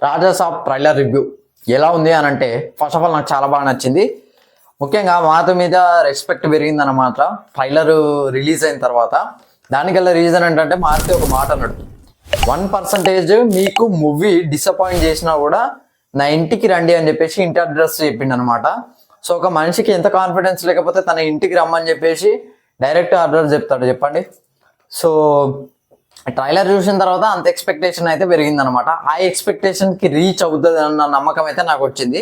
Raja Saab trailer review ఎలా ఉంది అని అంటే ఫస్ట్ ఆఫ్ ఆల్ నాకు చాలా బాగా నచ్చింది. ముఖ్యంగా మాతో మీద రెస్పెక్ట్ పెరిగిందన్నమాట ట్రైలర్ రిలీజ్ అయిన తర్వాత. దానికల్లా రీజన్ ఏంటంటే మారుతి ఒక మాట అన్నాడు, 1% మీకు మూవీ డిసప్పాయింట్ చేసినా కూడా నా ఇంటికి రండి అని చెప్పేసి ఇంటి అడ్రస్ చెప్పిండు అనమాట. సో ఒక మనిషికి ఎంత కాన్ఫిడెన్స్ లేకపోతే తన ఇంటికి రమ్మని చెప్పేసి డైరెక్ట్ అడ్రస్ చెప్తాడు చెప్పండి. సో ట్రైలర్ చూసిన తర్వాత అంత ఎక్స్పెక్టేషన్ అయితే పెరిగిందనమాట. ఆ ఎక్స్పెక్టేషన్కి రీచ్ అవుతుంది అన్న నమ్మకం అయితే నాకు వచ్చింది.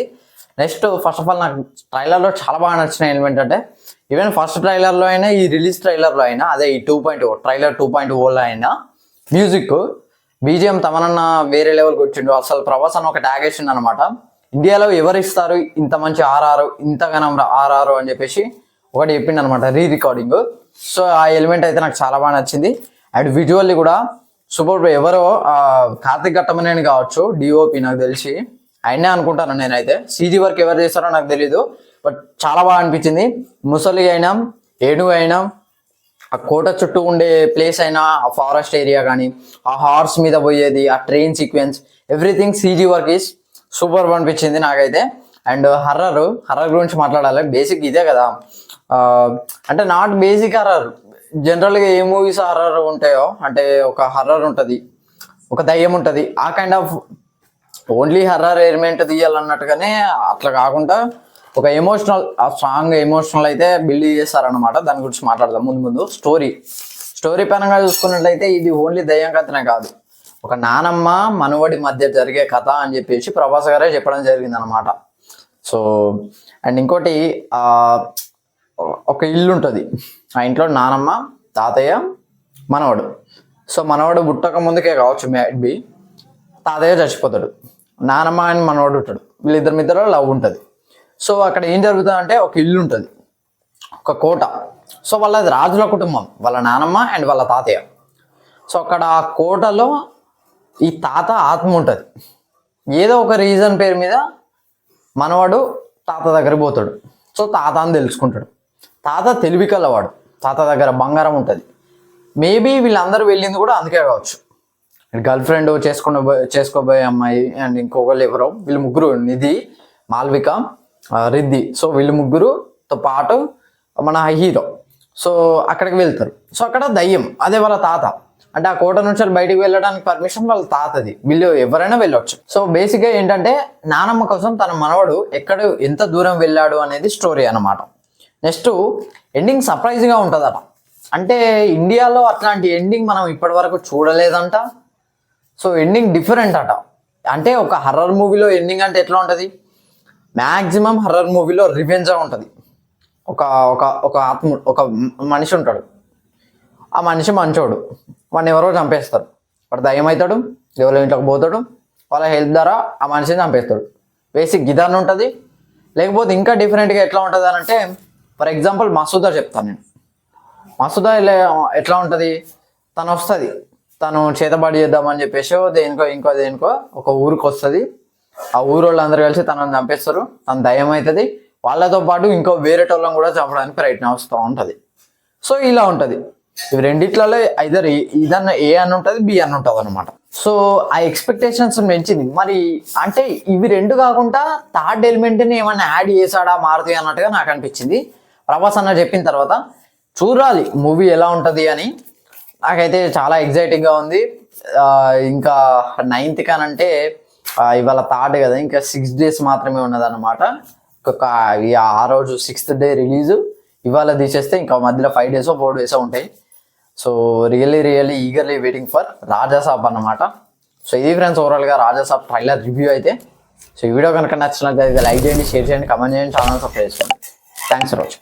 నెక్స్ట్ ఫస్ట్ ఆఫ్ ఆల్ నాకు ట్రైలర్లో చాలా బాగా నచ్చిన ఎలిమెంట్ అంటే ఈవెన్ ఫస్ట్ ట్రైలర్లో అయినా ఈ రిలీజ్ ట్రైలర్లో అయినా అదే ఈ 2.0 ట్రైలర్ 2.0లో అయినా మ్యూజిక్ బీజిఎం తమనన్న వేరే లెవెల్కి వచ్చిండు. అసలు ప్రభాస్ అన్న ఒక ట్యాగ్ వేసిండు అనమాట, ఇండియాలో ఎవరు ఇస్తారు ఇంత మంచి ఆర్ఆర్ ఇంతగానం ఆర్ఆర్ అని చెప్పేసి ఒకటి చెప్పిండు అనమాట రీ రికార్డింగ్. సో ఆ ఎలిమెంట్ అయితే నాకు చాలా బాగా నచ్చింది. అండ్ విజువల్లీ కూడా సూపర్. ఎవరో కార్తిక్ ఘట్టమనేని కావచ్చు డిఓపి నాకు తెలిసి ఆయనే అనుకుంటాను నేనైతే. సీజీ వర్క్ ఎవరు చేస్తారో నాకు తెలీదు, బట్ చాలా బాగా అనిపించింది. ముసలి అయినా ఏనుగు అయినా ఆ కోట చుట్టూ ఉండే ప్లేస్ అయినా ఆ ఫారెస్ట్ ఏరియా కానీ ఆ హార్స్ మీద పోయేది ఆ train sequence everything CG work is super అనిపించింది నాకైతే. అండ్ హర్రర్ గురించి మాట్లాడాలి. బేసిక్ ఇదే కదా, అంటే నాట్ బేసిక్ హర్రర్, జనరల్గా ఏ మూవీస్ హర్రర్ ఉంటాయో అంటే ఒక హర్రర్ ఉంటుంది, ఒక దయ్యం ఉంటుంది, ఆ kind of only horror element తీయాలన్నట్టుగానే అట్లా కాకుండా ఒక ఎమోషనల్ స్ట్రాంగ్ ఎమోషనల్ అయితే బిల్డ్ చేస్తారనమాట. దాని గురించి మాట్లాడదాం ముందు. స్టోరీ పరంగా చూసుకున్నట్లయితే ఇది ఓన్లీ దయ్యం కథనే కాదు, ఒక నానమ్మ మనవడి మధ్య జరిగే కథ అని చెప్పేసి ప్రభాస్ గారే చెప్పడం జరిగింది అనమాట. సో అండ్ ఇంకోటి ఒక ఇల్లు ఉంటుంది, ఆ ఇంట్లో నానమ్మ తాతయ్య మనవడు. సో మనవడు పుట్టక ముందుకే కావచ్చు మేబీ, తాతయ్య చచ్చిపోతాడు, నానమ్మ అని మనవడు ఉంటాడు, వీళ్ళిద్దరి మధ్యలో లవ్ ఉంటుంది. సో అక్కడ ఏం జరుగుతుంది అంటే ఒక ఇల్లు ఉంటుంది, ఒక కోట. సో వాళ్ళది రాజుల కుటుంబం, వాళ్ళ నానమ్మ అండ్ వాళ్ళ తాతయ్య. సో అక్కడ ఆ కోటలో ఈ తాత ఆత్మ ఉంటుంది. ఏదో ఒక రీజన్ పేరు మీద మనవాడు తాత దగ్గర పోతాడు. సో తాత అని తెలుసుకుంటాడు. తాత తెలివి కలవాడు, తాత దగ్గర బంగారం ఉంటుంది. మేబీ వీళ్ళందరూ వెళ్ళింది కూడా అందుకే కావచ్చు. గర్ల్ ఫ్రెండ్ చేసుకోబోయే అమ్మాయి అండ్ ఇంకొకళ్ళు ఎవరో, వీళ్ళు ముగ్గురు నిధి, మాల్విక, రిద్ధి. సో వీళ్ళు ముగ్గురుతో పాటు మన హీరో సో అక్కడికి వెళ్తారు. సో అక్కడ దయ్యం అదే వాళ్ళ తాత, అంటే ఆ కోట నుంచి బయటికి వెళ్ళడానికి పర్మిషన్ వాళ్ళ తాతది, వీళ్ళు ఎవరైనా వెళ్ళొచ్చు. సో బేసిక్గా ఏంటంటే నానమ్మ కోసం తన మనవడు ఎంత దూరం వెళ్ళాడు అనేది స్టోరీ అనమాట. నెక్స్ట్ ఎండింగ్ సర్ప్రైజ్గా ఉంటుందట. అంటే ఇండియాలో అట్లాంటి ఎండింగ్ మనం ఇప్పటి వరకు చూడలేదంట. సో ఎండింగ్ డిఫరెంట్ అట. అంటే ఒక హర్రర్ మూవీలో ఎండింగ్ అంటే ఎట్లా ఉంటుంది, మ్యాక్సిమం హర్రర్ మూవీలో రివెంజ్గా ఉంటుంది. ఒక ఆత్మ ఒక మనిషి ఉంటాడు, ఆ మనిషి మంచోడు, వాడిని ఎవరో చంపేస్తారు, వాడు దయ్యం అవుతాడు, ఎవరో ఇంట్లోకి పోతాడు, వాళ్ళ హెల్ప్ ద్వారా ఆ మనిషిని చంపేస్తాడు. బేసిక్ గిదాన్ని ఉంటుంది. లేకపోతే ఇంకా డిఫరెంట్గా ఎట్లా ఉంటుంది అని అంటే, ఫర్ ఎగ్జాంపుల్ మసూదా చెప్తాను నేను. మసూదా ఎట్లా ఉంటుంది, తను వస్తుంది, తను చేతబడి చేద్దామని చెప్పేసి దేనికో ఒక ఊరికి వస్తుంది. ఆ ఊరు వాళ్ళందరూ కలిసి తనని చంపేస్తారు, తన దయ్యం అవుతుంది. వాళ్ళతో పాటు ఇంకో వేరేటోళ్ళని కూడా చంపడానికి ప్రయత్నం వస్తూ ఉంటుంది. సో ఇలా ఉంటుంది. ఇవి రెండిట్లలో ఐదర్ ఇదన్న ఏ అని ఉంటుంది, బి అని ఉంటుంది అనమాట. సో ఆ ఎక్స్పెక్టేషన్స్ పెంచింది. మరి అంటే ఇవి రెండు కాకుండా థర్డ్ ఎలిమెంట్ని ఏమన్నా యాడ్ చేశాడా మారుతి అన్నట్టుగా నాకు అనిపించింది ప్రభాస్ అన్న చెప్పిన తర్వాత. చూడాలి మూవీ ఎలా ఉంటుంది అని. నాకైతే చాలా ఎగ్జైటింగ్గా ఉంది. ఇంకా 9th కానంటే ఇవాళ థర్డ్ కదా, ఇంకా 6 days మాత్రమే ఉన్నదన్నమాట. ఆ రోజు 6th day రిలీజు, ఇవాళ తీసేస్తే ఇంకా మధ్యలో 5 days 4 days ఉంటాయి. So really eagerly waiting for Raja Saab అన్నమాట. సో ఇది ఫ్రెండ్స్ ఓవరాల్గా రాజాసాబ్ ట్రైలర్ రివ్యూ అయితే. సో ఈ వీడియో కనుక నచ్చినట్లయితే లైక్ చేయండి, షేర్ చేయండి, కమెంట్ చేయండి, ఛానల్ సబ్స్క్రైబ్ చేసుకోండి. Thanks for watching.